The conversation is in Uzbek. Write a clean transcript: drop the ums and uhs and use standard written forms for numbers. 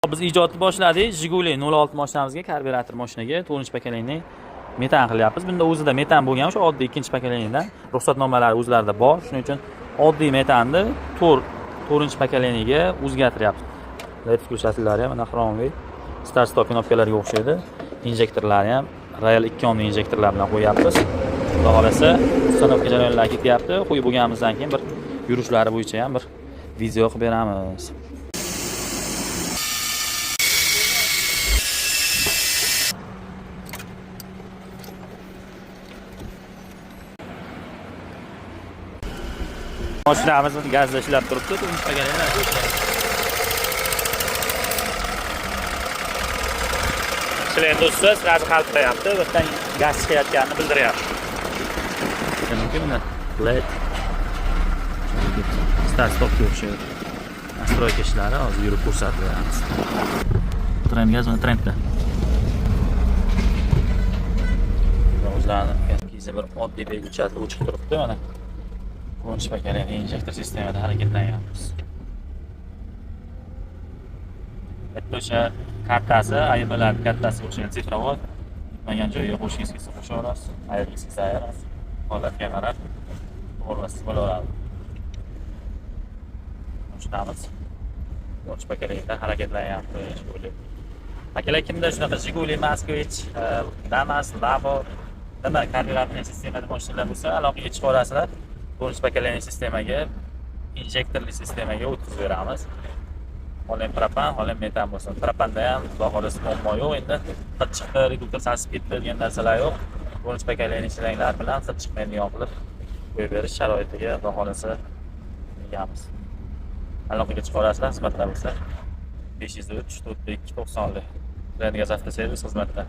Biz ijodni boshladik. Jiguli 06 mashinamizga, karburator mashinaga 4 pokoleniya metan qilyapmiz. Bunda o'zida metan bo'lgan, o'sha oddiy 2-pokoleniyadan ruxsatnomalari o'zlarida bor. Shuning uchun oddiy metanni 4 pokoleniyaga o'zgartiryapmiz. LED включательlari ham mana xromoviy start stop knopkalariga o'xshaydi. Injektorlari ham Royal 2 ohmli injektorlar bilan qo'yapmiz. Xudo xolasa, uстановка jarayonlari ketyapti. Qo'yib bo'lganimizdan keyin bir yurishlari bo'yicha ham bir video qilib beramiz. Mashinamiz gazda ishlab turibdi. Silendosi sirasi qaltirayapti. Birdan gaz chiqayotganini bildiryapti. Mana LED start stopga o'xshaydi. Nastroyka ishlari hozir yurib ko'rsatib beramiz. Trend gaz va trendda. O'zlarini keyingi bir oddiy belgichasi o'chib turibdi mana. 4 pokoleniya injektor sistemada harakatlanyapmiz. Bitta o'sha kartasi, aybalar kartasi o'xshagan sifrovod. Bitmagan joyga qo'shingiz kelsa qo'sha olasiz, ayirisiz ayirasiz. Holatga qarab to'g'risiz bo'laveradi. Mashinamiz 4 pokoleniyada harakatlanyapti. Jiguli. Akalar kimda shunaqa Jiguli, Moskvich, Damas, Labo, nima karburator sistemada mashinalar bo'lsa, aloqaga chiqib olasizlar. 4 pokoleniya sistemaga, injektorli sistemaga o'tkazib beramiz. Holen propan, holen metan bo'lsin. Propanda ham bahorasi muammo yo'q endi. Chiqdi, reduktor sasib ketdi degan narsalar yo'q. 4 pokoleniya ishlanganlar bilan sir chiqmaydigan qilib qo'yib berish sharoitiga bahorasi egamiz. Aloqaga chiqib olasizlar, xizmatlar bo'lsa 503 42 90 Trend gaz avtoservis xizmatda.